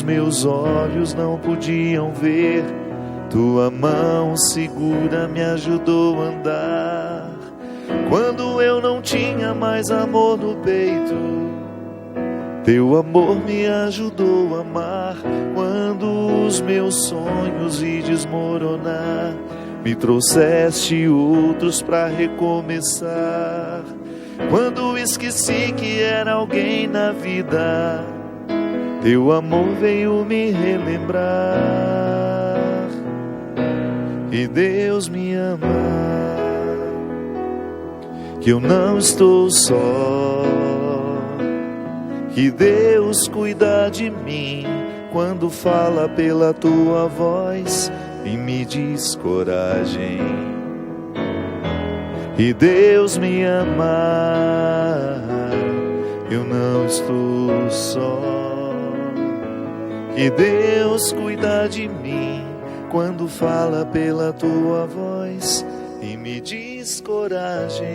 meus olhos não podiam ver. Tua mão segura me ajudou a andar. Quando eu não tinha mais amor no peito, teu amor me ajudou a amar. Quando os meus sonhos vi desmoronar, me trouxeste outros para recomeçar. Quando esqueci que era alguém na vida, teu amor veio me relembrar. E Deus me ama, que eu não estou só, que Deus cuida de mim quando fala pela tua voz e me diz coragem. E Deus me ama, eu não estou só, que Deus cuida de mim quando fala pela tua voz e me diz coragem.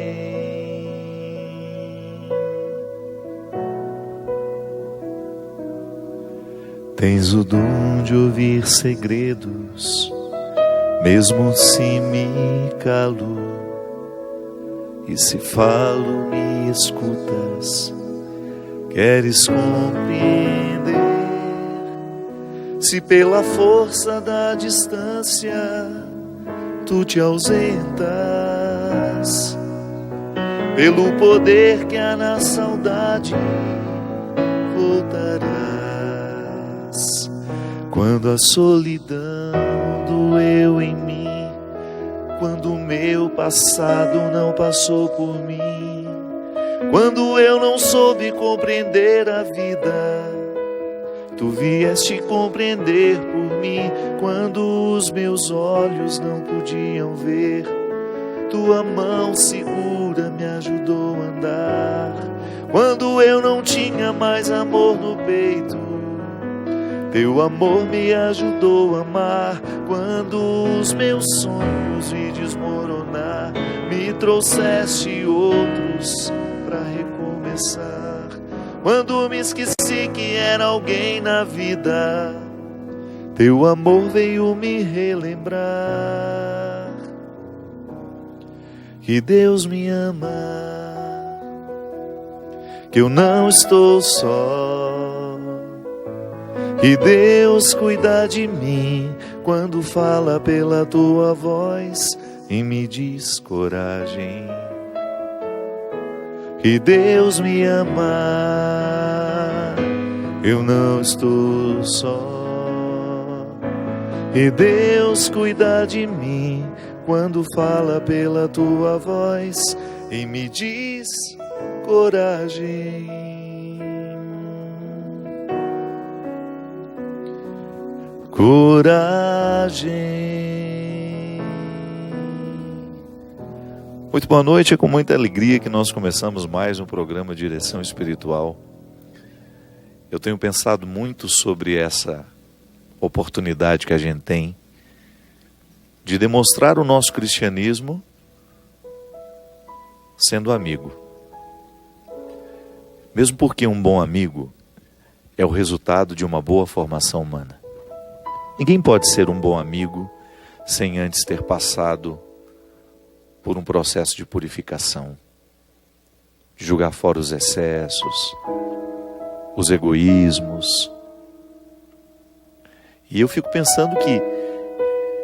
Tens o dom de ouvir segredos, mesmo se me calo, e se falo me escutas, queres compreender. Se pela força da distância tu te ausentas, pelo poder que há na saudade voltarás. Quando a solidão doeu em mim, quando o meu passado não passou por mim, quando eu não soube compreender a vida, tu vieste compreender por mim. Quando os meus olhos não podiam ver, tua mão segura me ajudou a andar. Quando eu não tinha mais amor no peito, teu amor me ajudou a amar. Quando os meus sonhos vi desmoronar, me trouxeste outros para recomeçar. Quando me esqueci que era alguém na vida, teu amor veio me relembrar. Que Deus me ama, que eu não estou só, que Deus cuida de mim quando fala pela tua voz e me diz coragem. Que Deus me ama, eu não estou só, que Deus cuida de mim quando fala pela tua voz e me diz coragem. Coragem. Muito boa noite, é com muita alegria que nós começamos mais um programa Direção Espiritual. Eu tenho pensado muito sobre essa oportunidade que a gente tem de demonstrar o nosso cristianismo sendo amigo. Mesmo porque um bom amigo é o resultado de uma boa formação humana. Ninguém pode ser um bom amigo sem antes ter passado por um processo de purificação, de julgar fora os excessos, os egoísmos. E eu fico pensando que,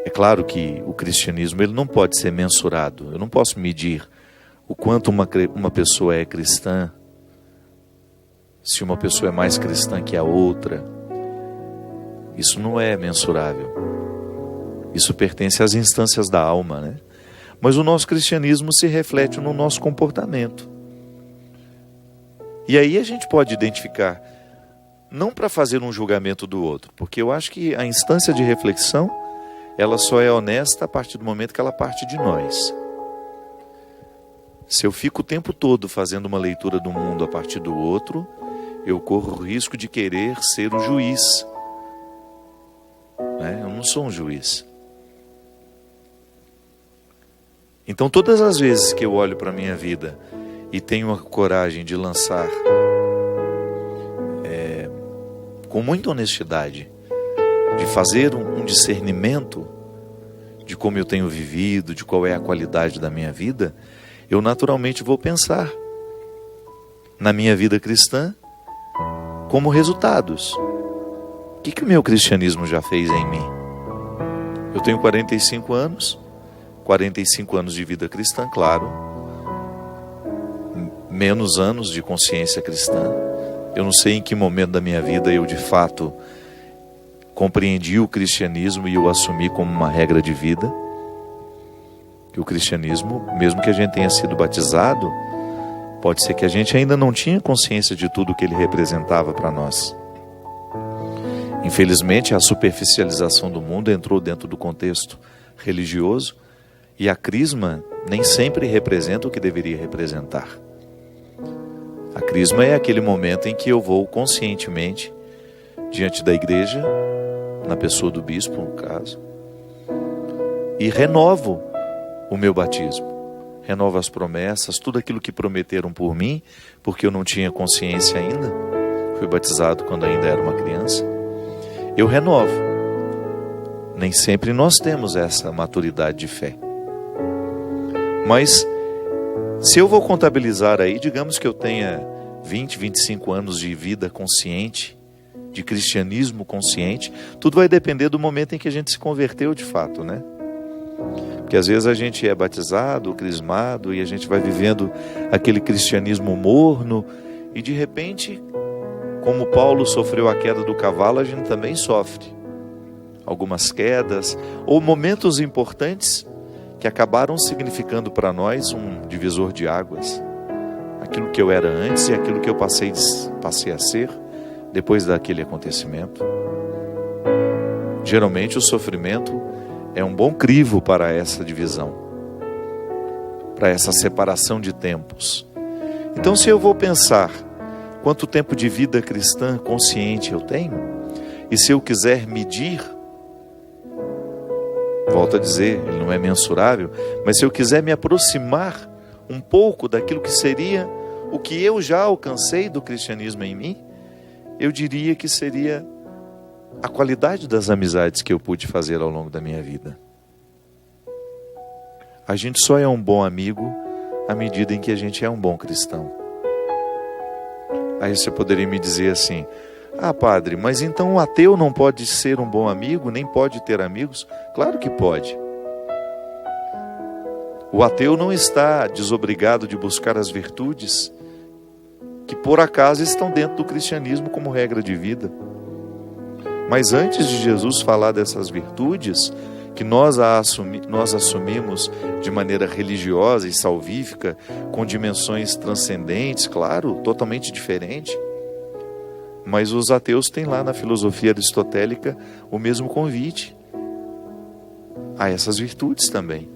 é claro que o cristianismo ele não pode ser mensurado. Eu não posso medir o quanto uma pessoa é cristã, se uma pessoa é mais cristã que a outra. Isso não é mensurável. Isso pertence às instâncias da alma, né? Mas o nosso cristianismo se reflete no nosso comportamento. E aí a gente pode identificar, não para fazer um julgamento do outro, porque eu acho que a instância de reflexão, ela só é honesta a partir do momento que ela parte de nós. Se eu fico o tempo todo fazendo uma leitura do mundo a partir do outro, eu corro o risco de querer ser o juiz. Eu não sou um juiz. Então todas as vezes que eu olho para a minha vida e tenho a coragem de lançar com muita honestidade, de fazer um discernimento de como eu tenho vivido, de qual é a qualidade da minha vida, eu naturalmente vou pensar na minha vida cristã como resultados. O que o meu cristianismo já fez em mim? Eu tenho 45 anos, 45 anos de vida cristã, claro, menos anos de consciência cristã. Eu não sei em que momento da minha vida eu de fato compreendi o cristianismo e o assumi como uma regra de vida. Que o cristianismo, mesmo que a gente tenha sido batizado, pode ser que a gente ainda não tinha consciência de tudo que ele representava para nós. Infelizmente, a superficialização do mundo entrou dentro do contexto religioso e a crisma nem sempre representa o que deveria representar. A crisma é aquele momento em que eu vou conscientemente diante da igreja, na pessoa do bispo, no caso, e renovo o meu batismo, renovo as promessas, tudo aquilo que prometeram por mim, porque eu não tinha consciência ainda, fui batizado quando ainda era uma criança, eu renovo. Nem sempre nós temos essa maturidade de fé. Mas, se eu vou contabilizar aí, digamos que eu tenha 20, 25 anos de vida consciente, de cristianismo consciente, tudo vai depender do momento em que a gente se converteu de fato, né? Porque às vezes a gente é batizado, crismado, e a gente vai vivendo aquele cristianismo morno, e de repente, como Paulo sofreu a queda do cavalo, a gente também sofre algumas quedas, ou momentos importantes que acabaram significando para nós um divisor de águas. Aquilo que eu era antes e aquilo que eu passei a ser depois daquele acontecimento. Geralmente o sofrimento é um bom crivo para essa divisão, para essa separação de tempos. Então, se eu vou pensar quanto tempo de vida cristã consciente eu tenho, e se eu quiser medir, volto a dizer, ele não é mensurável, mas se eu quiser me aproximar um pouco daquilo que seria o que eu já alcancei do cristianismo em mim, eu diria que seria a qualidade das amizades que eu pude fazer ao longo da minha vida. A gente só é um bom amigo à medida em que a gente é um bom cristão. Aí você poderia me dizer assim: ah, padre, mas então o ateu não pode ser um bom amigo, nem pode ter amigos? Claro que pode. O ateu não está desobrigado de buscar as virtudes que por acaso estão dentro do cristianismo como regra de vida. Mas antes de Jesus falar dessas virtudes, que nós assumimos de maneira religiosa e salvífica, com dimensões transcendentes, claro, totalmente diferente, mas os ateus têm lá na filosofia aristotélica o mesmo convite a essas virtudes também.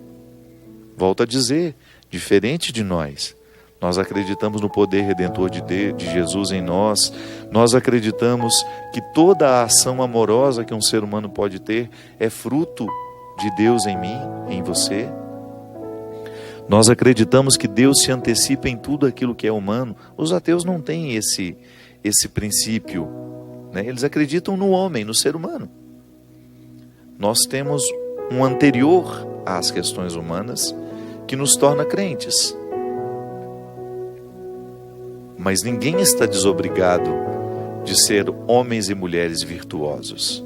Volto a dizer, diferente de nós. Nós acreditamos no poder redentor de Jesus em nós. Nós acreditamos que toda a ação amorosa que um ser humano pode ter é fruto de Deus em mim, em você. Nós acreditamos que Deus se antecipa em tudo aquilo que é humano. Os ateus não têm esse princípio, né? Eles acreditam no homem, no ser humano. Nós temos um anterior às questões humanas que nos torna crentes. Mas ninguém está desobrigado de ser homens e mulheres virtuosos.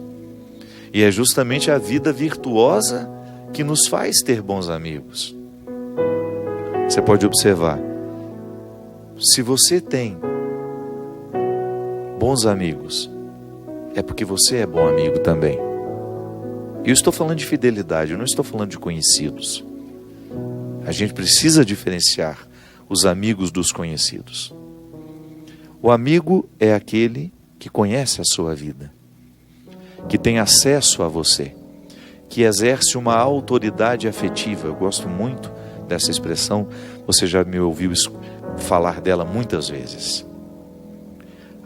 E é justamente a vida virtuosa que nos faz ter bons amigos. Você pode observar, se você tem bons amigos, é porque você é bom amigo também. E eu estou falando de fidelidade, eu não estou falando de conhecidos. A gente precisa diferenciar os amigos dos conhecidos. O amigo é aquele que conhece a sua vida, que tem acesso a você, que exerce uma autoridade afetiva. Eu gosto muito dessa expressão, você já me ouviu falar dela muitas vezes.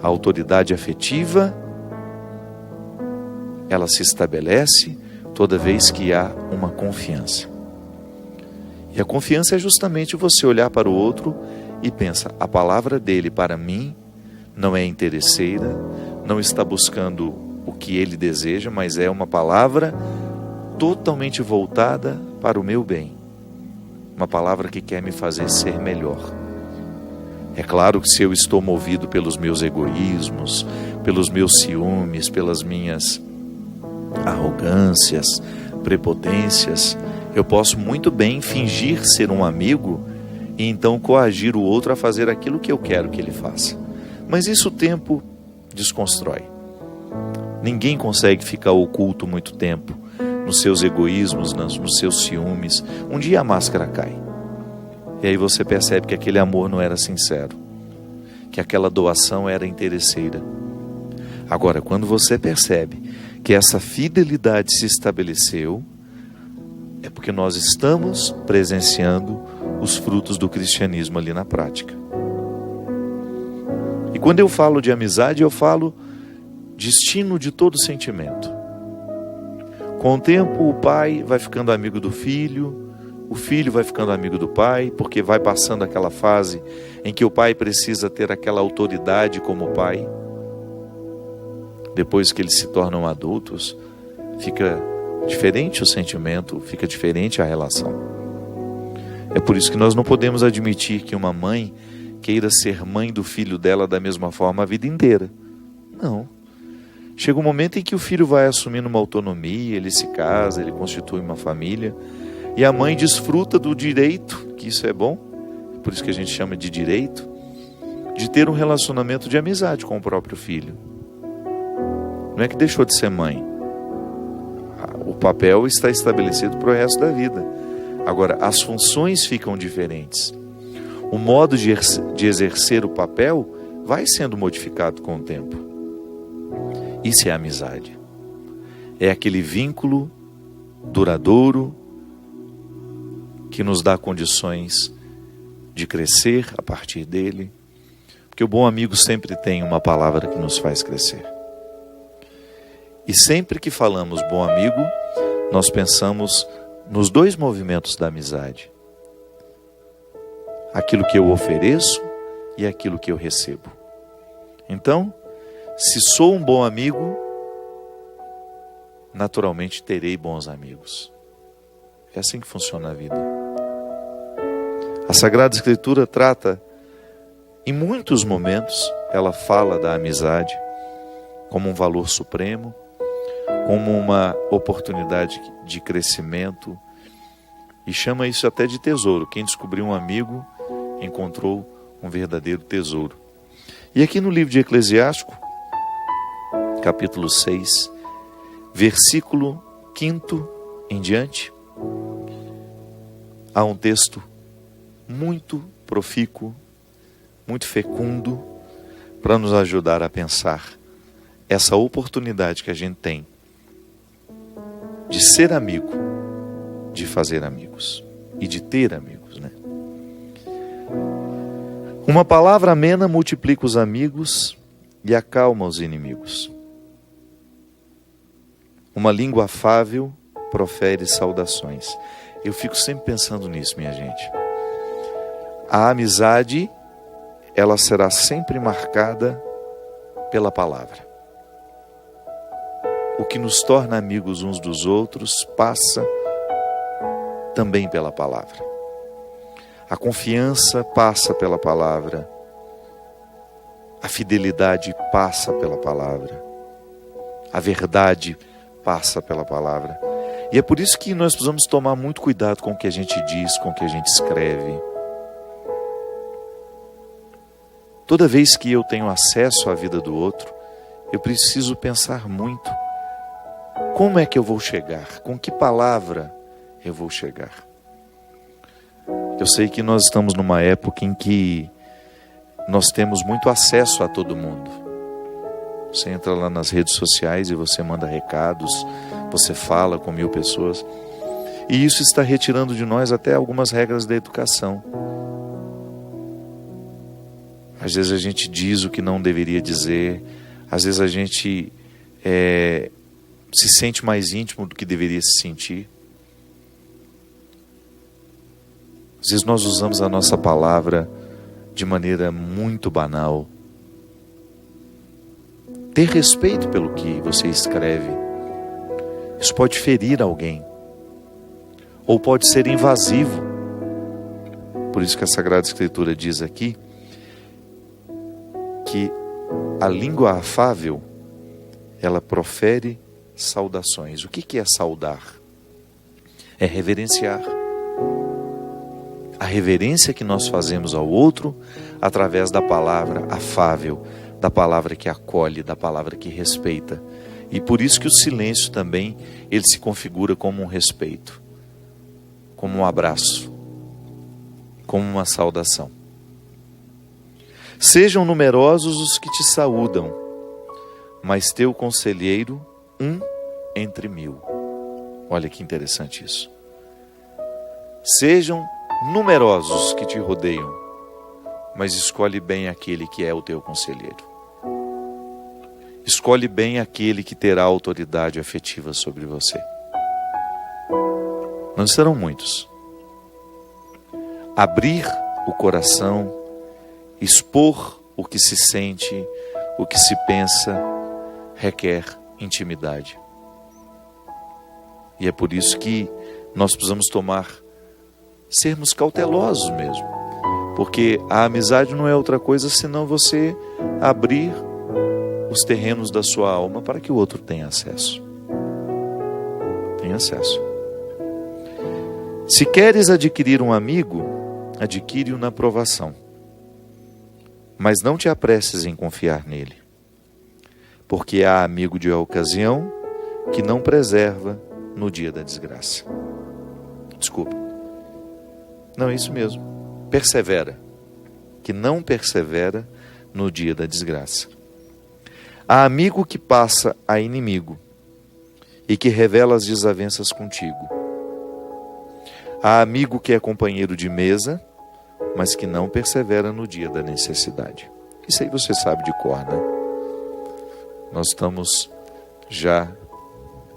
A autoridade afetiva, ela se estabelece toda vez que há uma confiança. E a confiança é justamente você olhar para o outro e pensa, a palavra dele para mim não é interesseira, não está buscando o que ele deseja, mas é uma palavra totalmente voltada para o meu bem. Uma palavra que quer me fazer ser melhor. É claro que se eu estou movido pelos meus egoísmos, pelos meus ciúmes, pelas minhas arrogâncias, prepotências, eu posso muito bem fingir ser um amigo e então coagir o outro a fazer aquilo que eu quero que ele faça. Mas isso o tempo desconstrói. Ninguém consegue ficar oculto muito tempo nos seus egoísmos, nos seus ciúmes. Um dia a máscara cai. E aí você percebe que aquele amor não era sincero, que aquela doação era interesseira. Agora, quando você percebe que essa fidelidade se estabeleceu, é porque nós estamos presenciando os frutos do cristianismo ali na prática. E quando eu falo de amizade, eu falo destino de todo sentimento. Com o tempo, o pai vai ficando amigo do filho, o filho vai ficando amigo do pai, porque vai passando aquela fase em que o pai precisa ter aquela autoridade como pai. Depois que eles se tornam adultos, fica diferente o sentimento, fica diferente a relação. É por isso que nós não podemos admitir que uma mãe queira ser mãe do filho dela da mesma forma a vida inteira. Não. Chega um momento em que o filho vai assumindo uma autonomia, ele se casa, ele constitui uma família, e a mãe desfruta do direito, que isso é bom, por isso que a gente chama de direito, de ter um relacionamento de amizade com o próprio filho. Não é que deixou de ser mãe. O papel está estabelecido para o resto da vida. Agora, as funções ficam diferentes. O modo de exercer o papel vai sendo modificado com o tempo. Isso é amizade. É aquele vínculo duradouro que nos dá condições de crescer a partir dele. Porque o bom amigo sempre tem uma palavra que nos faz crescer. E sempre que falamos bom amigo, nós pensamos nos dois movimentos da amizade. Aquilo que eu ofereço e aquilo que eu recebo. Então, se sou um bom amigo, naturalmente terei bons amigos. É assim que funciona a vida. A Sagrada Escritura trata, em muitos momentos, ela fala da amizade como um valor supremo, como uma oportunidade de crescimento, e chama isso até de tesouro. Quem descobriu um amigo encontrou um verdadeiro tesouro. E aqui no livro de Eclesiástico, capítulo 6, versículo 5 em diante, há um texto muito profícuo, muito fecundo, para nos ajudar a pensar essa oportunidade que a gente tem de ser amigo, de fazer amigos e de ter amigos, né? Uma palavra amena multiplica os amigos e acalma os inimigos. Uma língua afável profere saudações. Eu fico sempre pensando nisso, minha gente. A amizade, ela será sempre marcada pela palavra. O que nos torna amigos uns dos outros passa também pela palavra. A confiança passa pela palavra. A fidelidade passa pela palavra. A verdade passa pela palavra. E é por isso que nós precisamos tomar muito cuidado com o que a gente diz, com o que a gente escreve. Toda vez que eu tenho acesso à vida do outro, eu preciso pensar muito. Como é que eu vou chegar? Com que palavra eu vou chegar? Eu sei que nós estamos numa época em que nós temos muito acesso a todo mundo. Você entra lá nas redes sociais e você manda recados, você fala com 1000 pessoas. E isso está retirando de nós até algumas regras da educação. Às vezes a gente diz o que não deveria dizer, às vezes a gente se sente mais íntimo do que deveria se sentir. Às vezes nós usamos a nossa palavra de maneira muito banal. ter respeito pelo que você escreve. Isso pode ferir alguém, ou pode ser invasivo. Por isso que a Sagrada Escritura diz aqui que a língua afável, ela profere saudações. O que é saudar? É reverenciar. A reverência que nós fazemos ao outro através da palavra afável, da palavra que acolhe, da palavra que respeita. E por isso que o silêncio também, ele se configura como um respeito, como um abraço, como uma saudação. Sejam numerosos os que te saúdam, mas teu conselheiro, um entre 1000. Olha que interessante isso. Sejam numerosos os que te rodeiam, mas escolhe bem aquele que é o teu conselheiro. Escolhe bem aquele que terá autoridade afetiva sobre você. Não serão muitos. Abrir o coração, expor o que se sente, o que se pensa, requer intimidade. E é por isso que nós precisamos sermos cautelosos mesmo. Porque a amizade não é outra coisa senão você abrir os terrenos da sua alma para que o outro tenha acesso. Tenha acesso. Se queres adquirir um amigo, adquire-o na provação. Mas não te apresses em confiar nele. Porque há amigo de ocasião que não preserva no dia da desgraça. Desculpa. Não, é isso mesmo. Persevera. Que não persevera no dia da desgraça. Há amigo que passa a inimigo e que revela as desavenças contigo. Há amigo que é companheiro de mesa, mas que não persevera no dia da necessidade. Isso aí você sabe de cor, né? Nós estamos já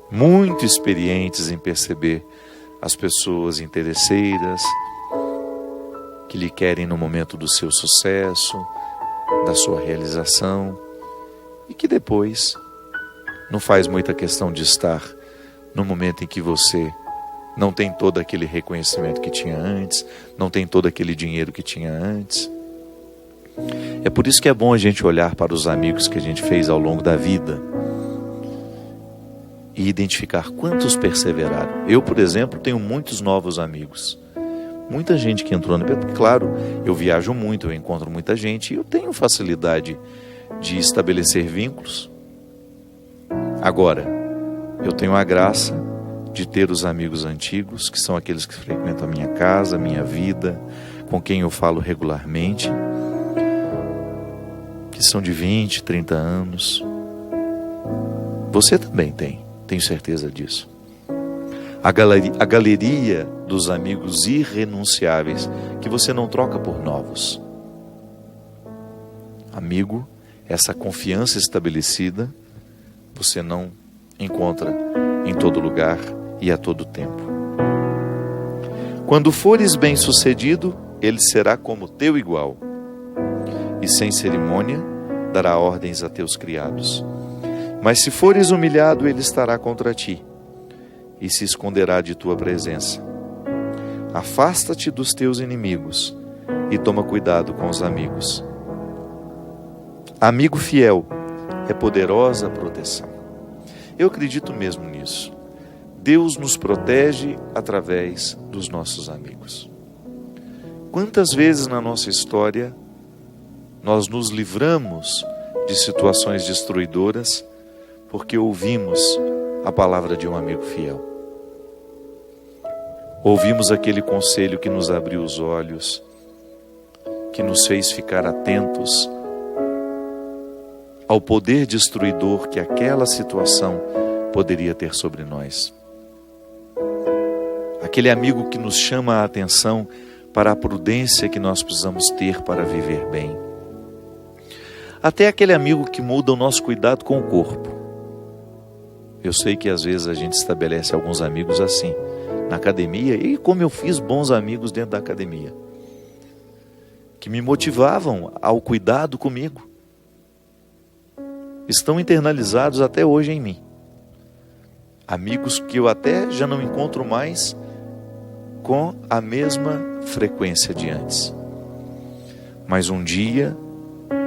muito experientes em perceber as pessoas interesseiras que lhe querem no momento do seu sucesso, da sua realização, e que depois não faz muita questão de estar no momento em que você não tem todo aquele reconhecimento que tinha antes, não tem todo aquele dinheiro que tinha antes. É por isso que é bom a gente olhar para os amigos que a gente fez ao longo da vida e identificar quantos perseveraram. Eu, por exemplo, tenho muitos novos amigos. Muita gente que entrou no... Claro, eu viajo muito, eu encontro muita gente e eu tenho facilidade de estabelecer vínculos. Agora, eu tenho a graça de ter os amigos antigos, que são aqueles que frequentam a minha casa, a minha vida, com quem eu falo regularmente, que são de 20, 30 anos. Você também tem, tenho certeza disso. A galeria dos amigos irrenunciáveis, que você não troca por novos. Amigo, essa confiança estabelecida, você não encontra em todo lugar e a todo tempo. Quando fores bem-sucedido, ele será como teu igual, e sem cerimônia dará ordens a teus criados. Mas se fores humilhado, ele estará contra ti, e se esconderá de tua presença. Afasta-te dos teus inimigos, e toma cuidado com os amigos. Amigo fiel é poderosa proteção. Eu acredito mesmo nisso. Deus nos protege através dos nossos amigos. Quantas vezes na nossa história nós nos livramos de situações destruidoras porque ouvimos a palavra de um amigo fiel. Ouvimos aquele conselho que nos abriu os olhos, que nos fez ficar atentos ao poder destruidor que aquela situação poderia ter sobre nós. Aquele amigo que nos chama a atenção para a prudência que nós precisamos ter para viver bem. Até aquele amigo que muda o nosso cuidado com o corpo. Eu sei que às vezes a gente estabelece alguns amigos assim, na academia, e como eu fiz bons amigos dentro da academia, que me motivavam ao cuidado comigo. estão internalizados até hoje em mim. Amigos que eu até já não encontro mais com a mesma frequência de antes. Mas um dia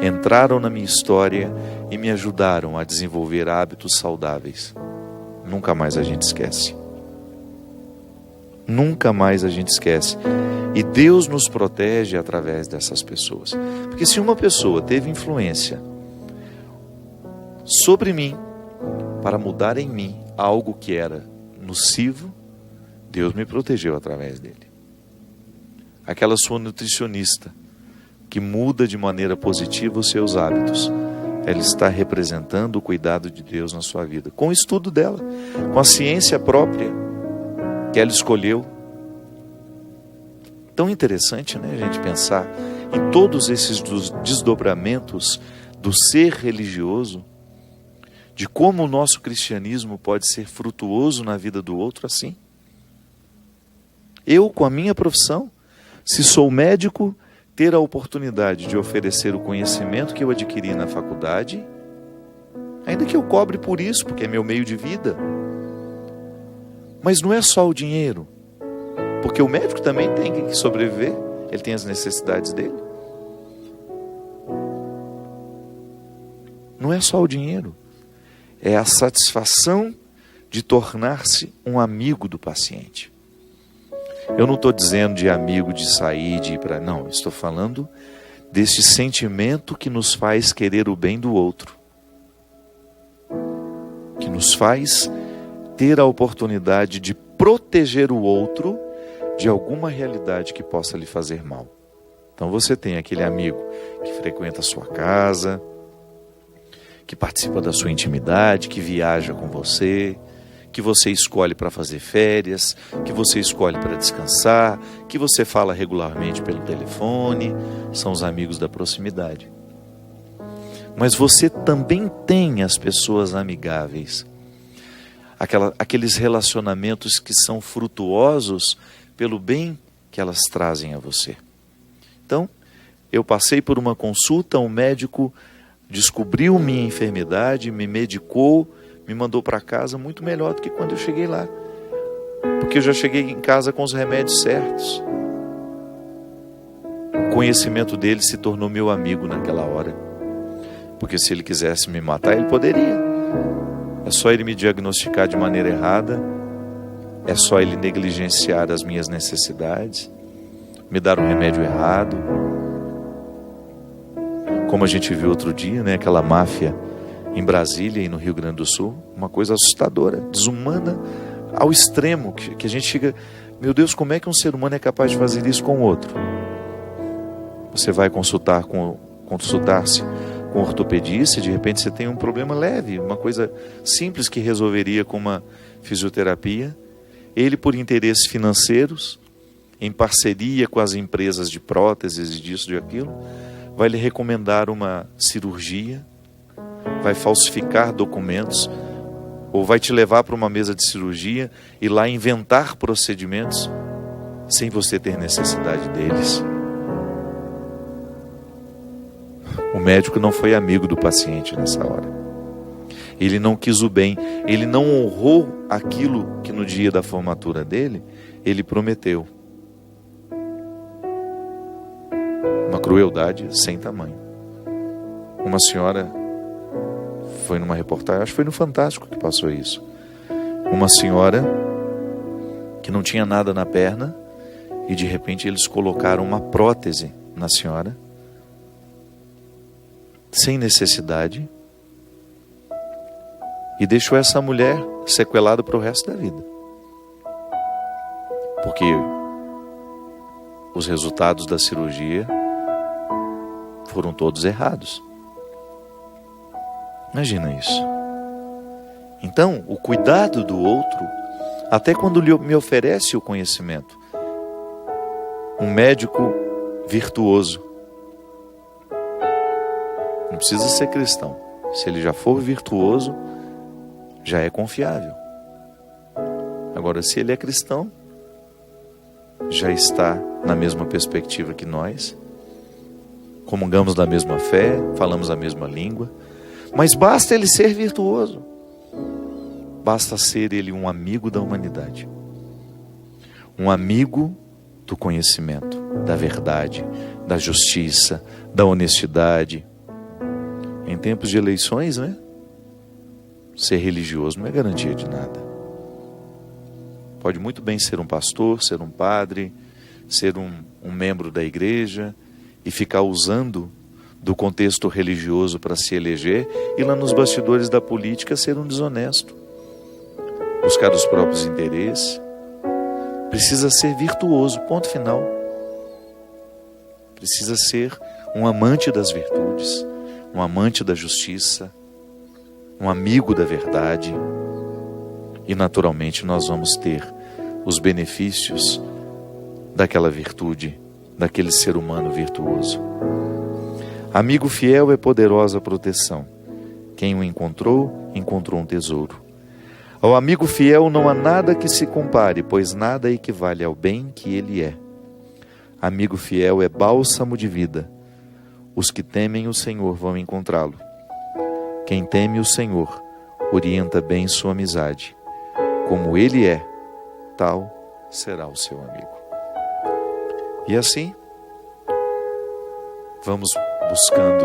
entraram na minha história e me ajudaram a desenvolver hábitos saudáveis. Nunca mais a gente esquece. Nunca mais a gente esquece. E Deus nos protege através dessas pessoas. Porque se uma pessoa teve influência sobre mim para mudar em mim algo que era nocivo, Deus me protegeu através dele. Aquela sua nutricionista que muda de maneira positiva os seus hábitos, ela está representando o cuidado de Deus na sua vida, com o estudo dela, com a ciência própria que ela escolheu. Tão interessante, né, a gente pensar em todos esses desdobramentos do ser religioso, de como o nosso cristianismo pode ser frutuoso na vida do outro assim. Eu, com a minha profissão, se sou médico, ter a oportunidade de oferecer o conhecimento que eu adquiri na faculdade, ainda que eu cobre por isso, porque é meu meio de vida. Mas não é só o dinheiro, porque o médico também tem que sobreviver, ele tem as necessidades dele. Não é só o dinheiro, é a satisfação de tornar-se um amigo do paciente. Eu não estou dizendo de amigo, de sair, de ir para... Não, estou falando desse sentimento que nos faz querer o bem do outro. Que nos faz ter a oportunidade de proteger o outro de alguma realidade que possa lhe fazer mal. Então você tem aquele amigo que frequenta a sua casa, que participa da sua intimidade, que viaja com você, que você escolhe para fazer férias, que você escolhe para descansar, que você fala regularmente pelo telefone, são os amigos da proximidade. Mas você também tem as pessoas amigáveis, aqueles relacionamentos que são frutuosos pelo bem que elas trazem a você. Então, eu passei por uma consulta, um médico descobriu minha enfermidade, me medicou, me mandou para casa muito melhor do que quando eu cheguei lá. Porque eu já cheguei em casa com os remédios certos. O conhecimento dele se tornou meu amigo naquela hora. Porque se ele quisesse me matar, ele poderia. É só ele me diagnosticar de maneira errada. É só ele negligenciar as minhas necessidades. Me dar um remédio errado. Como a gente viu outro dia, né? Aquela máfia em Brasília e no Rio Grande do Sul, uma coisa assustadora, desumana ao extremo, que a gente chega, meu Deus, como é que um ser humano é capaz de fazer isso com o outro? Você vai consultar-se com um ortopedista, de repente você tem um problema leve, uma coisa simples que resolveria com uma fisioterapia. Ele, por interesses financeiros, em parceria com as empresas de próteses, disso, de aquilo, vai lhe recomendar uma cirurgia, vai falsificar documentos, ou vai te levar para uma mesa de cirurgia e lá inventar procedimentos sem você ter necessidade deles. O médico não foi amigo do paciente nessa hora. Ele não quis o bem, ele não honrou aquilo que no dia da formatura dele, ele prometeu. Uma crueldade sem tamanho. Uma senhora foi numa reportagem, acho que foi no Fantástico que passou isso. Uma senhora que não tinha nada na perna e de repente eles colocaram uma prótese na senhora, sem necessidade, e deixou essa mulher sequelada para o resto da vida. Porque os resultados da cirurgia foram todos errados. Imagina isso. Então, o cuidado do outro, até quando me oferece o conhecimento. Um médico virtuoso. Não precisa ser cristão. Se ele já for virtuoso, já é confiável. Agora, se ele é cristão, já está na mesma perspectiva que nós, comungamos da mesma fé, falamos a mesma língua, Mas basta ele ser virtuoso. Basta ser ele um amigo da humanidade. Um amigo do conhecimento, da verdade, da justiça, da honestidade. Em tempos de eleições, né? Ser religioso não é garantia de nada. Pode muito bem ser um pastor, ser um padre, ser um membro da igreja e ficar usando do contexto religioso para se eleger e lá nos bastidores da política ser um desonesto. Buscar os próprios interesses. Precisa ser virtuoso, ponto final. Precisa ser um amante das virtudes, um amante da justiça, um amigo da verdade. E naturalmente nós vamos ter os benefícios daquela virtude, daquele ser humano virtuoso. Amigo fiel é poderosa proteção. Quem o encontrou, encontrou um tesouro. Ao amigo fiel não há nada que se compare, pois nada equivale ao bem que ele é. Amigo fiel é bálsamo de vida. Os que temem o Senhor vão encontrá-lo. Quem teme o Senhor orienta bem sua amizade. Como ele é, tal será o seu amigo. E assim, vamos buscando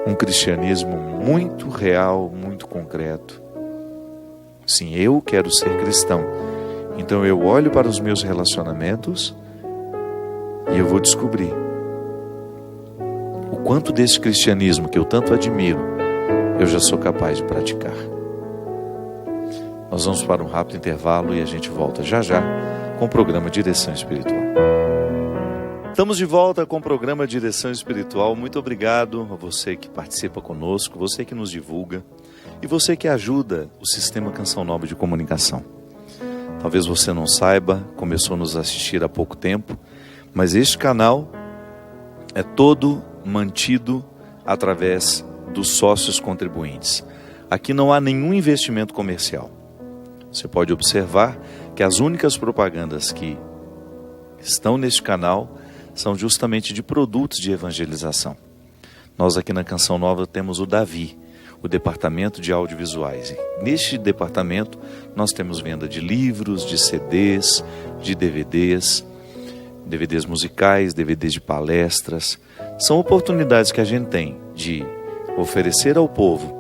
um cristianismo muito real, muito concreto. Sim, eu quero ser cristão. Então eu olho para os meus relacionamentos e eu vou descobrir o quanto desse cristianismo que eu tanto admiro, eu já sou capaz de praticar. Nós vamos para um rápido intervalo e a gente volta já já com o programa Direção Espiritual. Estamos de volta com o programa Direção Espiritual. Muito obrigado a você que participa conosco, você que nos divulga e você que ajuda o Sistema Canção Nova de Comunicação. Talvez você não saiba, começou a nos assistir há pouco tempo, mas este canal é todo mantido através dos sócios contribuintes. Aqui não há nenhum investimento comercial. Você pode observar que as únicas propagandas que estão neste canal são justamente de produtos de evangelização. Nós aqui na Canção Nova temos o Davi, o departamento de audiovisuais. E neste departamento nós temos venda de livros, de CDs, de DVDs, DVDs musicais, DVDs de palestras. São oportunidades que a gente tem de oferecer ao povo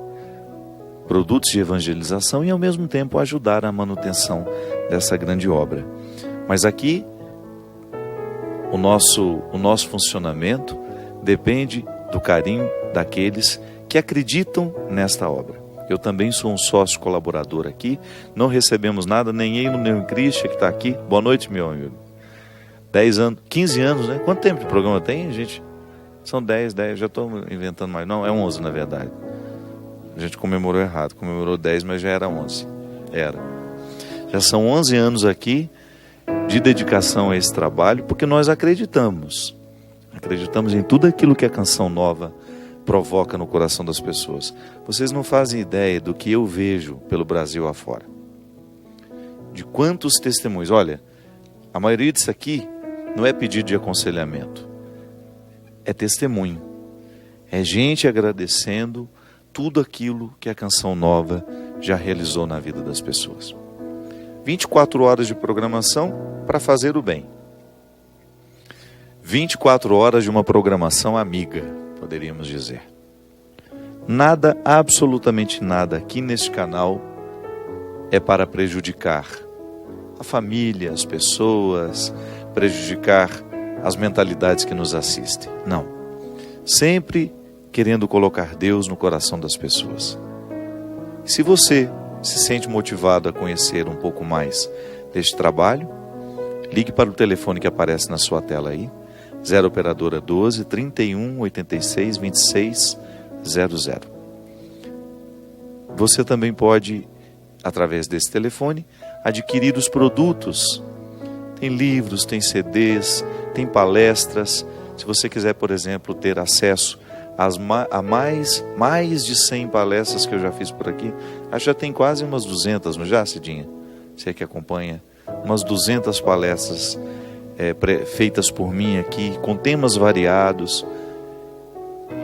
produtos de evangelização e ao mesmo tempo ajudar a manutenção dessa grande obra. Mas aqui o nosso funcionamento depende do carinho daqueles que acreditam nesta obra. Eu também sou um sócio colaborador aqui, não recebemos nada, nem eu, nem o Christian que está aqui. Boa noite, meu amigo. 10 anos, 15 anos, né? Quanto tempo de programa tem, gente? São 10, já estou inventando mais. Não, é 11 na verdade. A gente comemorou errado, comemorou 10, mas já era 11. Já são 11 anos aqui de dedicação a esse trabalho, porque nós acreditamos em tudo aquilo que a Canção Nova provoca no coração das pessoas. Vocês não fazem ideia do que eu vejo pelo Brasil afora, de quantos testemunhos. Olha, a maioria disso aqui não é pedido de aconselhamento, é testemunho, é gente agradecendo tudo aquilo que a Canção Nova já realizou na vida das pessoas. 24 horas de programação para fazer o bem. 24 horas de uma programação amiga, poderíamos dizer. Nada, absolutamente nada aqui neste canal é para prejudicar a família, as pessoas, prejudicar as mentalidades que nos assistem. Não. Sempre querendo colocar Deus no coração das pessoas. Se você se sente motivado a conhecer um pouco mais deste trabalho, ligue para o telefone que aparece na sua tela aí, 0 operadora 12 31 86 26 00. Você também pode, através desse telefone, adquirir os produtos. Tem livros, tem CDs, tem palestras. Se você quiser, por exemplo, ter acesso a mais de 100 palestras que eu já fiz por aqui, acho que já tem quase umas 200, não já, Cidinha? Você que acompanha, umas 200 palestras feitas por mim aqui, com temas variados.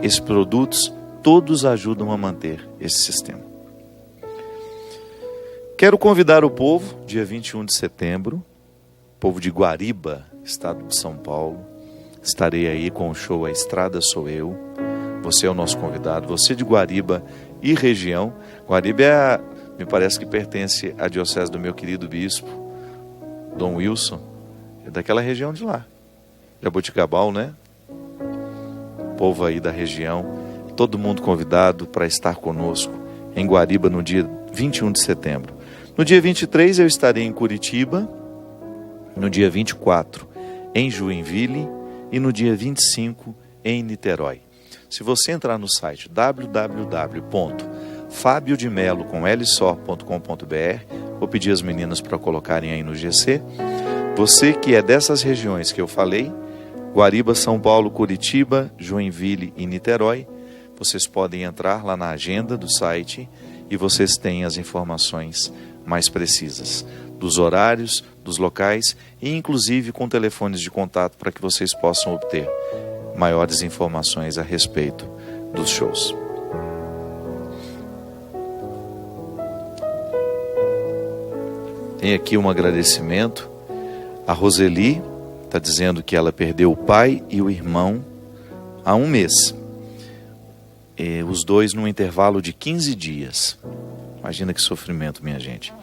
Esses produtos todos ajudam a manter esse sistema. Quero convidar o povo, dia 21 de setembro, povo de Guariba, estado de São Paulo. Estarei aí com o show A Estrada Sou Eu. Você é o nosso convidado, você de Guariba e região. Guariba me parece que pertence à diocese do meu querido bispo, Dom Wilson, é daquela região de lá, Jaboticabal, né? O povo aí da região, todo mundo convidado para estar conosco em Guariba no dia 21 de setembro. No dia 23 eu estarei em Curitiba, no dia 24 em Joinville e no dia 25 em Niterói. Se você entrar no site www.fabiodemelo.com.br, vou pedir às meninas para colocarem aí no GC. Você que é dessas regiões que eu falei, Guariba, São Paulo, Curitiba, Joinville e Niterói, vocês podem entrar lá na agenda do site e vocês têm as informações mais precisas dos horários, dos locais e inclusive com telefones de contato para que vocês possam obter maiores informações a respeito dos shows. Tem aqui um agradecimento. A Roseli está dizendo que ela perdeu o pai e o irmão há um mês. Os dois num intervalo de 15 dias. Imagina que sofrimento, minha gente.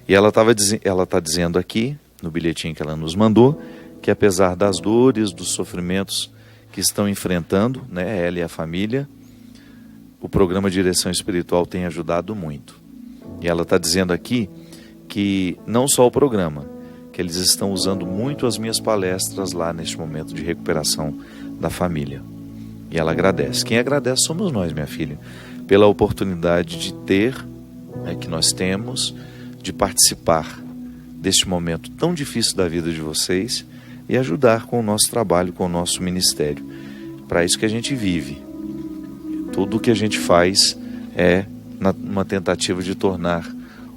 E ela está dizendo aqui, no bilhetinho que ela nos mandou, que apesar das dores, dos sofrimentos que estão enfrentando, né, ela e a família, o programa Direção Espiritual tem ajudado muito. E ela está dizendo aqui que não só o programa, que eles estão usando muito as minhas palestras lá neste momento de recuperação da família. E ela agradece. Quem agradece somos nós, minha filha, pela oportunidade de ter, que nós temos, de participar deste momento tão difícil da vida de vocês e ajudar com o nosso trabalho, com o nosso ministério. Para isso que a gente vive. Tudo o que a gente faz é uma tentativa de tornar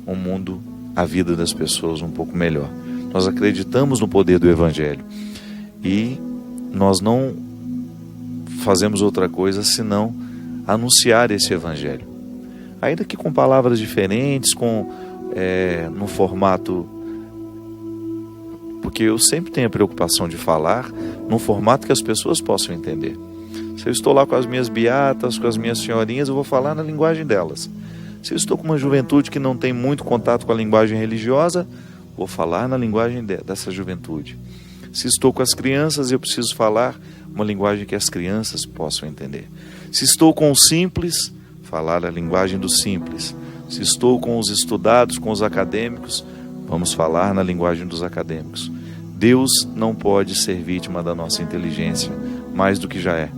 o mundo, a vida das pessoas um pouco melhor. Nós acreditamos no poder do Evangelho e nós não fazemos outra coisa senão anunciar esse Evangelho. Ainda que com palavras diferentes, no formato... Porque eu sempre tenho a preocupação de falar num formato que as pessoas possam entender. Se eu estou lá com as minhas beatas, com as minhas senhorinhas, eu vou falar na linguagem delas. Se eu estou com uma juventude que não tem muito contato com a linguagem religiosa, vou falar na linguagem dessa juventude. Se estou com as crianças, eu preciso falar uma linguagem que as crianças possam entender. Se estou com os simples, falar a linguagem dos simples. Se estou com os estudados, com os acadêmicos, vamos falar na linguagem dos acadêmicos. Deus não pode ser vítima da nossa inteligência, mais do que já é.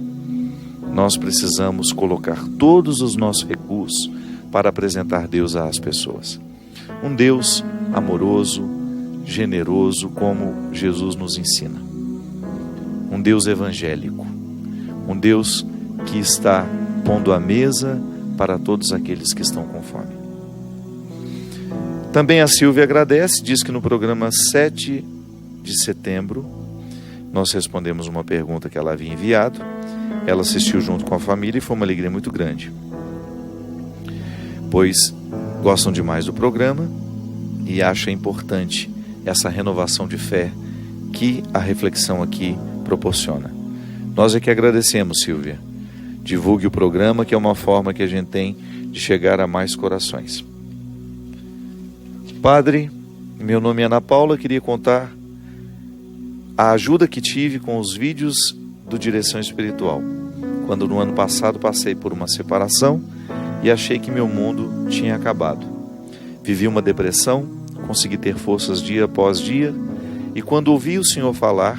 Nós precisamos colocar todos os nossos recursos para apresentar Deus às pessoas. Um Deus amoroso, generoso, como Jesus nos ensina. Um Deus evangélico. Um Deus que está pondo a mesa para todos aqueles que estão com fome. Também a Silvia agradece, diz que no programa 7 de setembro, nós respondemos uma pergunta que ela havia enviado. Ela assistiu junto com a família e foi uma alegria muito grande, pois gostam demais do programa e acham importante essa renovação de fé que a reflexão aqui proporciona. Nós é que agradecemos, Silvia. Divulgue o programa, que é uma forma que a gente tem de chegar a mais corações. Padre, meu nome é Ana Paula, queria contar a ajuda que tive com os vídeos do Direção Espiritual, quando no ano passado passei por uma separação e achei que meu mundo tinha acabado. Vivi uma depressão, consegui ter forças dia após dia, e quando ouvi o Senhor falar,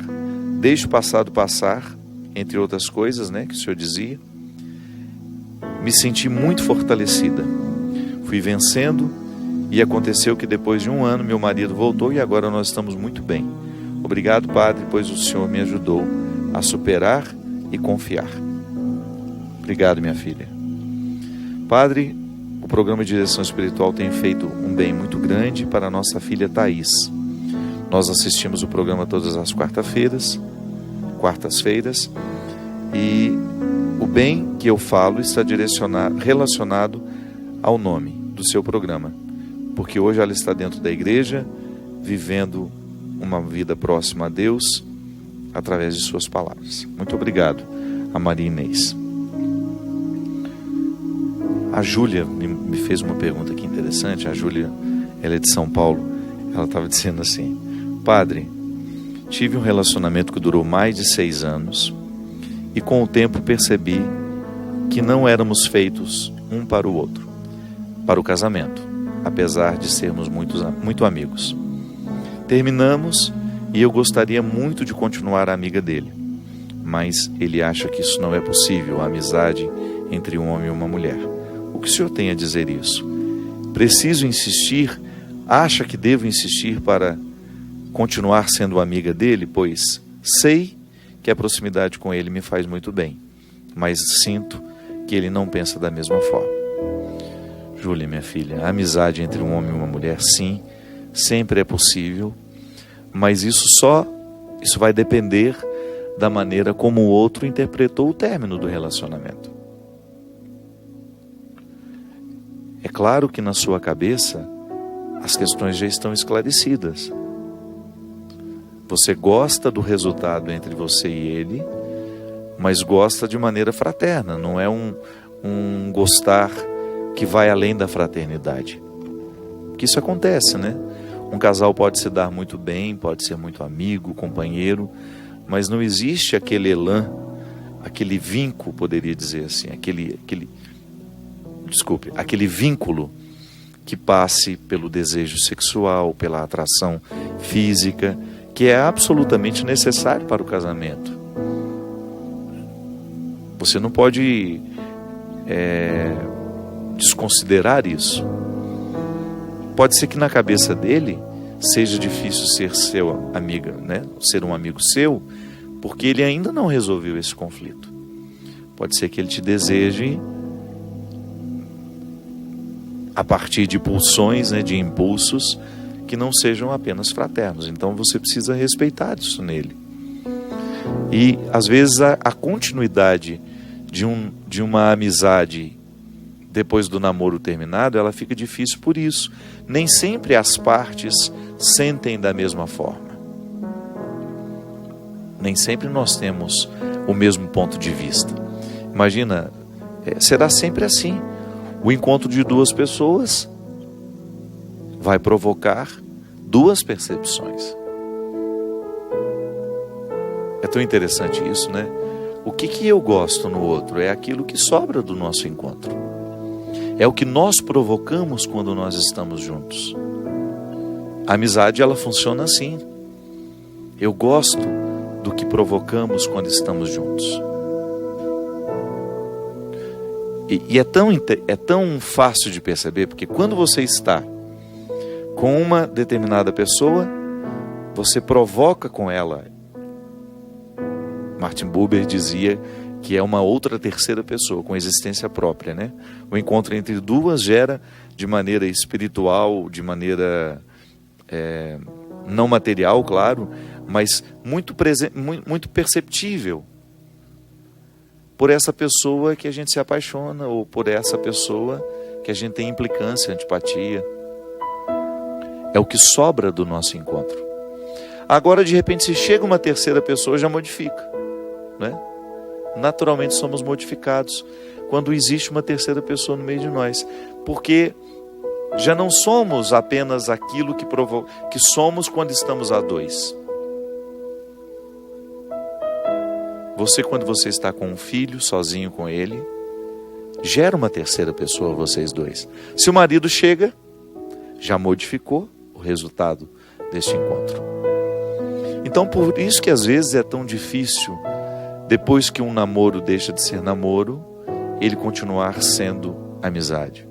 deixe o passado passar, entre outras coisas, que o Senhor dizia, me senti muito fortalecida. Fui vencendo, e aconteceu que depois de um ano meu marido voltou e agora nós estamos muito bem. Obrigado, Padre, pois o Senhor me ajudou a superar e confiar. Obrigado, minha filha. Padre, o programa de Direção Espiritual tem feito um bem muito grande para a nossa filha Thaís. Nós assistimos o programa todas as quartas-feiras, e O bem que eu falo está relacionado ao nome do seu programa, porque hoje ela está dentro da igreja, vivendo uma vida próxima a Deus, através de suas palavras. Muito obrigado a Maria Inês. A Júlia me fez uma pergunta aqui interessante. A Júlia, ela é de São Paulo. Ela estava dizendo assim: Padre, tive um relacionamento que durou mais de 6 anos e com o tempo percebi que não éramos feitos um para o outro, para o casamento, apesar de sermos muito amigos. Terminamos e eu gostaria muito de continuar amiga dele, mas ele acha que isso não é possível, a amizade entre um homem e uma mulher. O que o senhor tem a dizer isso? Preciso insistir? Acha que devo insistir para continuar sendo amiga dele? Pois sei que a proximidade com ele me faz muito bem, mas sinto que ele não pensa da mesma forma. Júlia, minha filha, a amizade entre um homem e uma mulher, sim, sempre é possível, mas isso vai depender da maneira como o outro interpretou o término do relacionamento. É claro que na sua cabeça as questões já estão esclarecidas. Você gosta do resultado entre você e ele, mas gosta de maneira fraterna, não é um gostar que vai além da fraternidade. Porque isso acontece, né? Um casal pode se dar muito bem, pode ser muito amigo, companheiro, mas não existe aquele elan, aquele vínculo, poderia dizer assim, aquele vínculo que passe pelo desejo sexual, pela atração física, que é absolutamente necessário para o casamento. Você não pode desconsiderar isso. Pode ser que na cabeça dele seja difícil ser seu amigo, né? Ser um amigo seu, porque ele ainda não resolveu esse conflito. Pode ser que ele te deseje a partir de pulsões, né, de impulsos que não sejam apenas fraternos. Então você precisa respeitar isso nele. E às vezes a continuidade de uma amizade depois do namoro terminado, ela fica difícil por isso. Nem sempre as partes sentem da mesma forma. Nem sempre nós temos o mesmo ponto de vista. Imagina, será sempre assim. O encontro de duas pessoas vai provocar duas percepções. É tão interessante isso, né? O que eu gosto no outro é aquilo que sobra do nosso encontro. É o que nós provocamos quando nós estamos juntos. A amizade, ela funciona assim. Eu gosto do que provocamos quando estamos juntos. E é tão fácil de perceber, porque quando você está com uma determinada pessoa, você provoca com ela. Martin Buber dizia que é uma outra terceira pessoa, com existência própria, né? O encontro entre duas gera de maneira espiritual, de maneira não material, claro, mas muito perceptível por essa pessoa que a gente se apaixona, ou por essa pessoa que a gente tem implicância, antipatia. É o que sobra do nosso encontro. Agora, de repente, se chega uma terceira pessoa, já modifica, né? Naturalmente somos modificados quando existe uma terceira pessoa no meio de nós, porque já não somos apenas aquilo que somos quando estamos a dois. Você, quando você está com um filho, sozinho com ele, gera uma terceira pessoa, vocês dois. Se o marido chega, já modificou o resultado deste encontro. Então, por isso que às vezes é tão difícil, depois que um namoro deixa de ser namoro, ele continuar sendo amizade.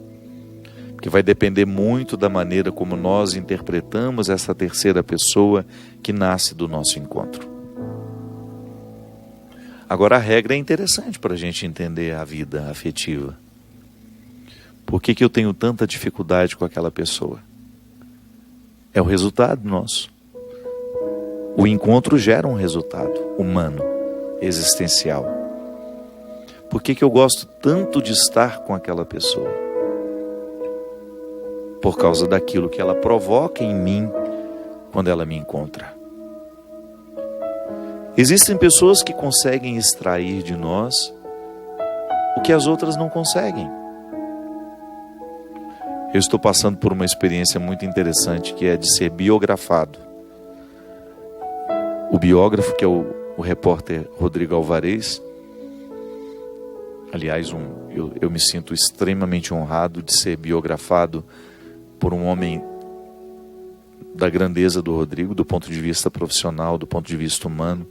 Porque vai depender muito da maneira como nós interpretamos essa terceira pessoa que nasce do nosso encontro. Agora, a regra é interessante para a gente entender a vida afetiva. Por que eu tenho tanta dificuldade com aquela pessoa? É o resultado nosso. O encontro gera um resultado humano, existencial. Por que eu gosto tanto de estar com aquela pessoa? Por causa daquilo que ela provoca em mim quando ela me encontra. Existem pessoas que conseguem extrair de nós o que as outras não conseguem. Eu estou passando por uma experiência muito interessante, que é de ser biografado. O biógrafo, que é o repórter Rodrigo Alvarez, aliás, eu me sinto extremamente honrado de ser biografado por um homem da grandeza do Rodrigo, do ponto de vista profissional, do ponto de vista humano,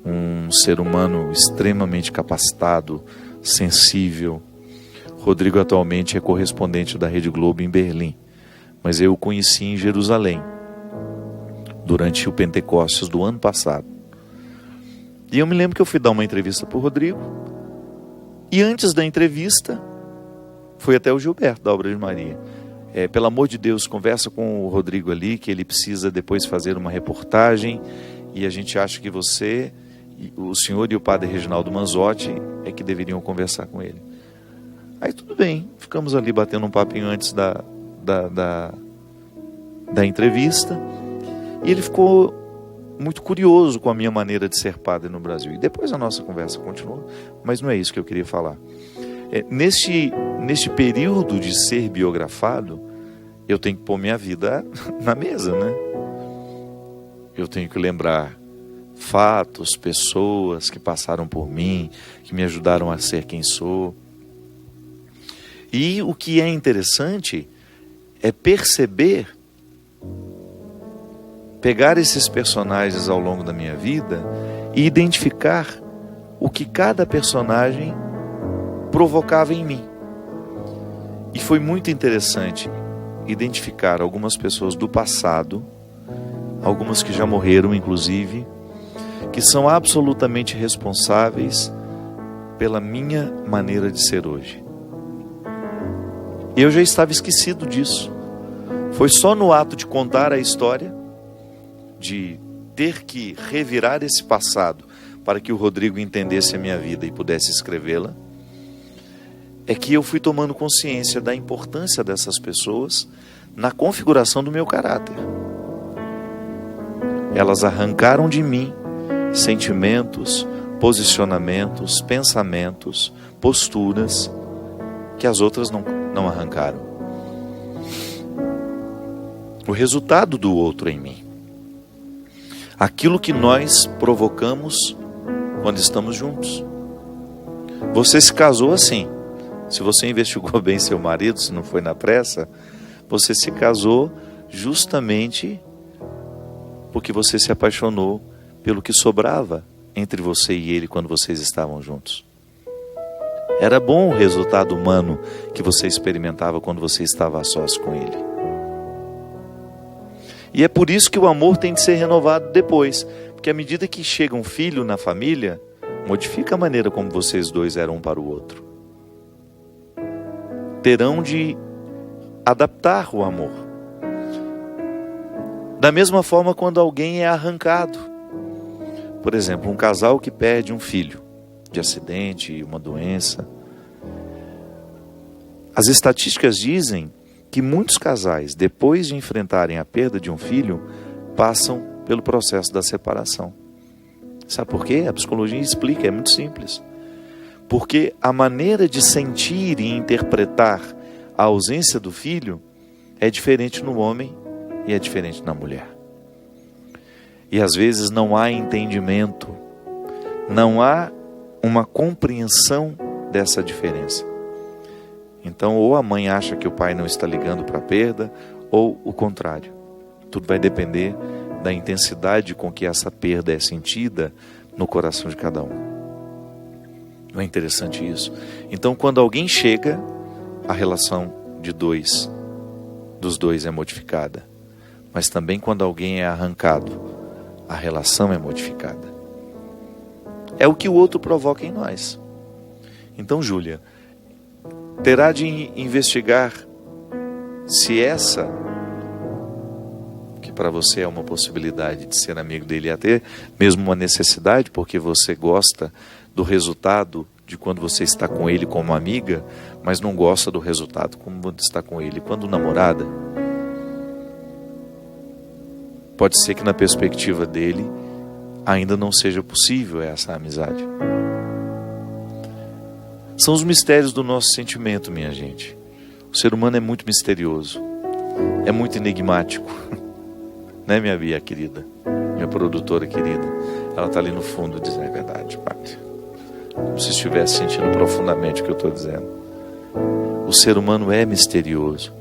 um ser humano extremamente capacitado, sensível. Rodrigo atualmente é correspondente da Rede Globo em Berlim, mas eu o conheci em Jerusalém, durante o Pentecostes do ano passado. E eu me lembro que eu fui dar uma entrevista para o Rodrigo, e antes da entrevista, fui até o Gilberto, da Obra de Maria. Pelo amor de Deus, conversa com o Rodrigo ali, que ele precisa depois fazer uma reportagem, e a gente acha que você, o senhor e o padre Reginaldo Manzotti é que deveriam conversar com ele. Aí tudo bem, ficamos ali batendo um papinho antes da entrevista, e ele ficou muito curioso com a minha maneira de ser padre no Brasil. E depois a nossa conversa continuou, mas não é isso que eu queria falar. Neste período de ser biografado, eu tenho que pôr minha vida na mesa, né? Eu tenho que lembrar fatos, pessoas que passaram por mim, que me ajudaram a ser quem sou. E o que é interessante é perceber, pegar esses personagens ao longo da minha vida e identificar o que cada personagem provocava em mim. E foi muito interessante identificar algumas pessoas do passado, algumas que já morreram inclusive, que são absolutamente responsáveis pela minha maneira de ser hoje. Eu já estava esquecido disso. Foi só no ato de contar a história, de ter que revirar esse passado para que o Rodrigo entendesse a minha vida e pudesse escrevê-la, é que eu fui tomando consciência da importância dessas pessoas na configuração do meu caráter. Elas arrancaram de mim sentimentos, posicionamentos, pensamentos, posturas que as outras não arrancaram. O resultado do outro em mim. Aquilo que nós provocamos quando estamos juntos. Você se casou assim. Se você investigou bem seu marido, se não foi na pressa, você se casou justamente porque você se apaixonou pelo que sobrava entre você e ele quando vocês estavam juntos. Era bom o resultado humano que você experimentava quando você estava a sós com ele. E é por isso que o amor tem de ser renovado depois, porque à medida que chega um filho na família, modifica a maneira como vocês dois eram um para o outro. Terão de adaptar o amor. Da mesma forma, quando alguém é arrancado. Por exemplo, um casal que perde um filho de acidente, uma doença. As estatísticas dizem que muitos casais, depois de enfrentarem a perda de um filho, passam pelo processo da separação. Sabe por quê? A psicologia explica, é muito simples. Porque a maneira de sentir e interpretar a ausência do filho é diferente no homem e é diferente na mulher. E às vezes não há entendimento, não há uma compreensão dessa diferença. Então, ou a mãe acha que o pai não está ligando para a perda, ou o contrário. Tudo vai depender da intensidade com que essa perda é sentida no coração de cada um. Não é interessante isso? Então, quando alguém chega, a relação dos dois é modificada. Mas também quando alguém é arrancado, a relação é modificada. É o que o outro provoca em nós. Então, Júlia, terá de investigar se essa, que para você é uma possibilidade de ser amigo dele, até mesmo uma necessidade, porque você gosta do resultado de quando você está com ele como amiga, mas não gosta do resultado como você está com ele quando namorada. Pode ser que na perspectiva dele ainda não seja possível essa amizade. São os mistérios do nosso sentimento, minha gente. O ser humano é muito misterioso, é muito enigmático. Né, minha Bia querida? Minha produtora querida. Ela está ali no fundo dizendo: é verdade, Padre. Como se estivesse sentindo profundamente o que eu estou dizendo. O ser humano é misterioso.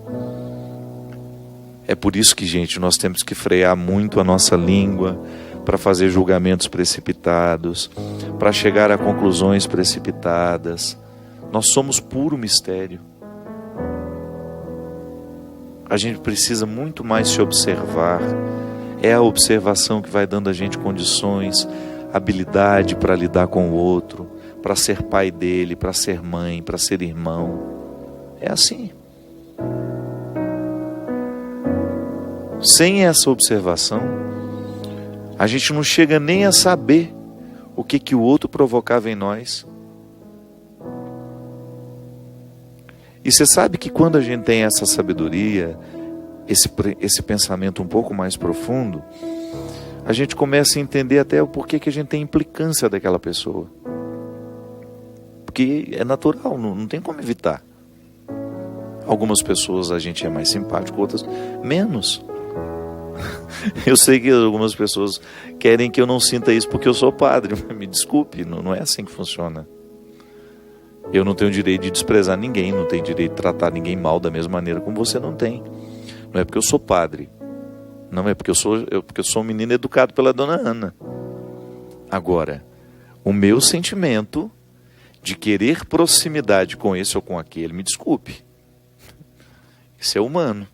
É por isso que, gente, nós temos que frear muito a nossa língua para fazer julgamentos precipitados, para chegar a conclusões precipitadas. Nós somos puro mistério. A gente precisa muito mais se observar. É a observação que vai dando a gente condições, habilidade para lidar com o outro, para ser pai dele, para ser mãe, para ser irmão. É assim. Sem essa observação, a gente não chega nem a saber o que o outro provocava em nós. E você sabe que quando a gente tem essa sabedoria, esse pensamento um pouco mais profundo, a gente começa a entender até o porquê que a gente tem implicância daquela pessoa. Porque é natural, não tem como evitar. Algumas pessoas a gente é mais simpático, outras menos. Eu sei que algumas pessoas querem que eu não sinta isso porque eu sou padre. Me desculpe, não é assim que funciona. Eu não tenho direito de desprezar ninguém, não tenho direito de tratar ninguém mal da mesma maneira como você não tem. Não é porque eu sou padre. Não é porque eu sou um menino educado pela dona Ana. Agora, o meu sentimento de querer proximidade com esse ou com aquele, me desculpe. Isso é humano.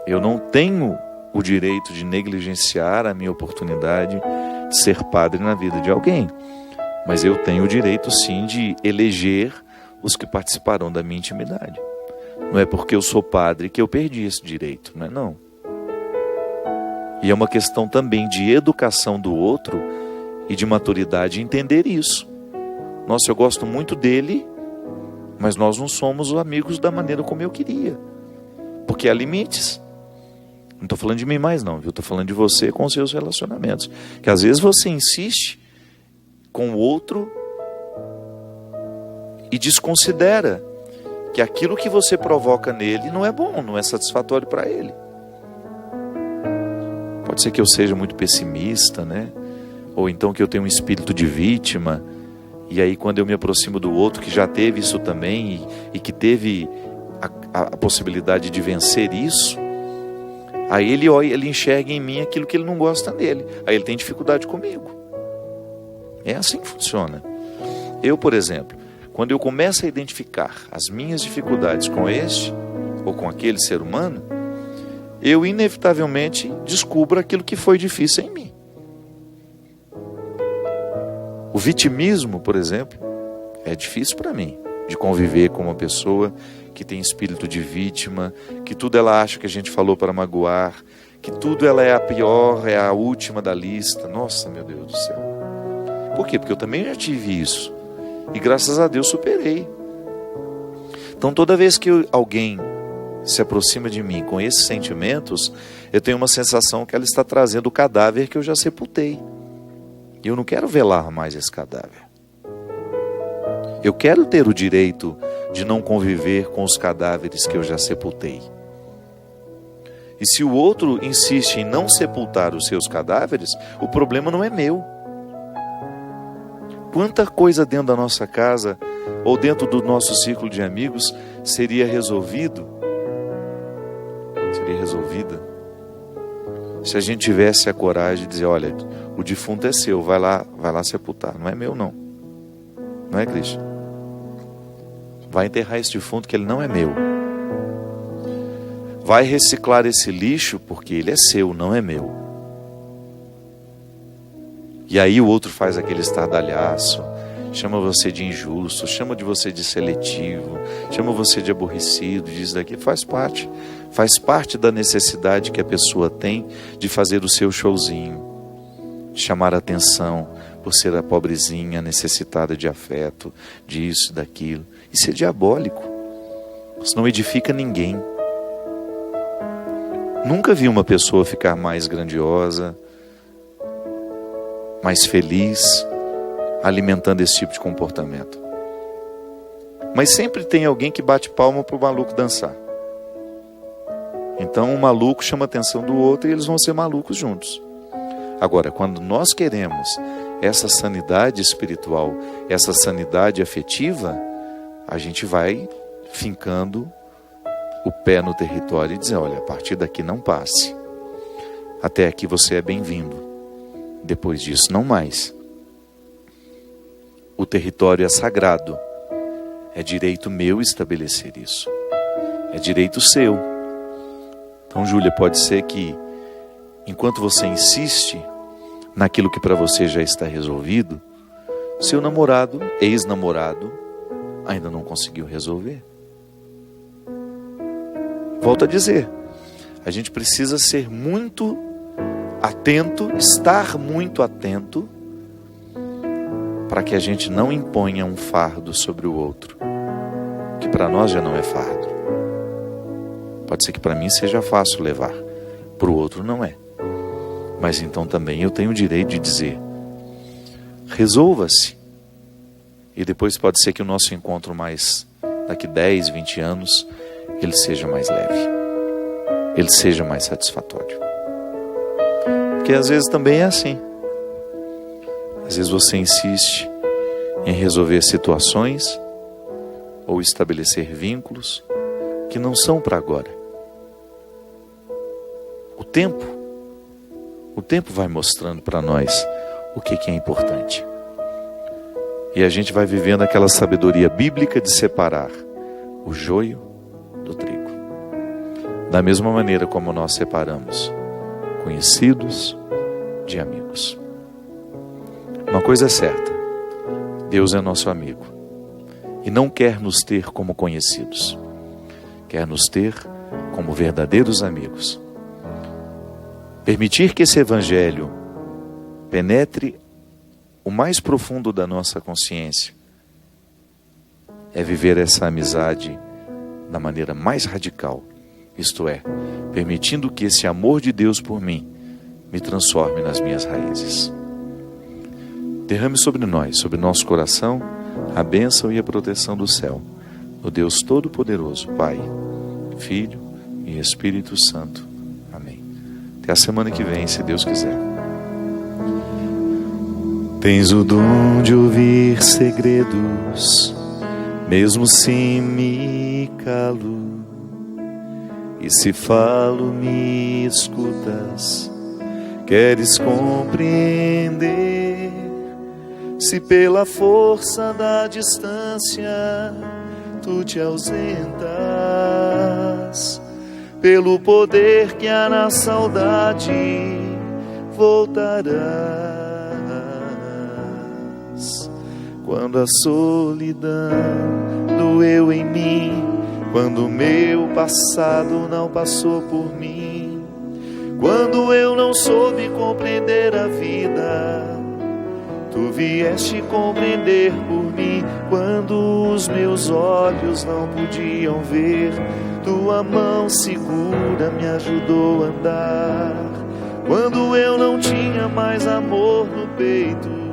Eu não tenho o direito de negligenciar a minha oportunidade de ser padre na vida de alguém. Mas eu tenho o direito, sim, de eleger os que participarão da minha intimidade. Não é porque eu sou padre que eu perdi esse direito, não é não. E é uma questão também de educação do outro e de maturidade entender isso. Nossa, eu gosto muito dele, mas nós não somos amigos da maneira como eu queria. Porque há limites. Não estou falando de mim mais não, viu? Estou falando de você com os seus relacionamentos. Que às vezes você insiste com o outro e desconsidera que aquilo que você provoca nele não é bom, não é satisfatório para ele. Pode ser que eu seja muito pessimista, né? Ou então que eu tenha um espírito de vítima, e aí quando eu me aproximo do outro que já teve isso também e que teve a possibilidade de vencer isso, aí ele enxerga em mim aquilo que ele não gosta dele, aí ele tem dificuldade comigo. É assim que funciona. Eu, por exemplo, quando eu começo a identificar as minhas dificuldades com este ou com aquele ser humano, eu inevitavelmente descubro aquilo que foi difícil em mim. O vitimismo, por exemplo, é difícil para mim, de conviver com uma pessoa que tem espírito de vítima, que tudo ela acha que a gente falou para magoar, que tudo ela é a pior, é a última da lista. Nossa, meu Deus do céu. Por quê? Porque eu também já tive isso. E graças a Deus superei. Então toda vez que alguém se aproxima de mim com esses sentimentos, eu tenho uma sensação que ela está trazendo o cadáver que eu já sepultei. E eu não quero velar mais esse cadáver. Eu quero ter o direito de não conviver com os cadáveres que eu já sepultei. E se o outro insiste em não sepultar os seus cadáveres, o problema não é meu. Quanta coisa dentro da nossa casa ou dentro do nosso círculo de amigos seria resolvida se a gente tivesse a coragem de dizer: olha, o defunto é seu, vai lá sepultar, não é meu não. Não é, Cristian? Vai enterrar esse defunto que ele não é meu. Vai reciclar esse lixo porque ele é seu, não é meu. E aí o outro faz aquele estardalhaço, chama você de injusto, chama de você de seletivo, chama você de aborrecido, diz daqui, faz parte da necessidade que a pessoa tem de fazer o seu showzinho, de chamar a atenção, por ser a pobrezinha necessitada de afeto, disso, daquilo. Isso é diabólico. Isso não edifica ninguém. Nunca vi uma pessoa ficar mais grandiosa, mais feliz, alimentando esse tipo de comportamento. Mas sempre tem alguém que bate palma para o maluco dançar. Então um maluco chama a atenção do outro e eles vão ser malucos juntos. Agora, quando nós queremos essa sanidade espiritual, essa sanidade afetiva, a gente vai fincando o pé no território e dizer, olha, a partir daqui não passe. Até aqui você é bem-vindo. Depois disso, não mais. O território é sagrado. É direito meu estabelecer isso. É direito seu. Então, Júlia, pode ser que, enquanto você insiste naquilo que para você já está resolvido, seu namorado, ex-namorado, ainda não conseguiu resolver. Volto a dizer, a gente precisa ser muito atento, estar muito atento, para que a gente não imponha um fardo sobre o outro, que para nós já não é fardo. Pode ser que para mim seja fácil levar, para o outro não é. Mas então também eu tenho o direito de dizer, resolva-se. E depois pode ser que o nosso encontro mais, daqui 10, 20 anos, ele seja mais leve, ele seja mais satisfatório. Porque às vezes também é assim. Às vezes você insiste em resolver situações ou estabelecer vínculos que não são para agora. O tempo vai mostrando para nós o que é importante. E a gente vai vivendo aquela sabedoria bíblica de separar o joio do trigo. Da mesma maneira como nós separamos conhecidos de amigos. Uma coisa é certa, Deus é nosso amigo e não quer nos ter como conhecidos, quer nos ter como verdadeiros amigos. Permitir que esse evangelho penetre o mais profundo da nossa consciência é viver essa amizade da maneira mais radical, isto é, permitindo que esse amor de Deus por mim me transforme nas minhas raízes. Derrame sobre nós, sobre nosso coração, a bênção e a proteção do céu, do Deus Todo-Poderoso, Pai, Filho e Espírito Santo. Amém. Até a semana que vem, se Deus quiser. Tens o dom de ouvir segredos, mesmo se me calo, e se falo me escutas. Queres compreender, se pela força da distância tu te ausentas, pelo poder que há na saudade voltarás. Quando a solidão doeu em mim, quando o meu passado não passou por mim, quando eu não soube compreender a vida, tu vieste compreender por mim. Quando os meus olhos não podiam ver, tua mão segura me ajudou a andar. Quando eu não tinha mais amor no peito,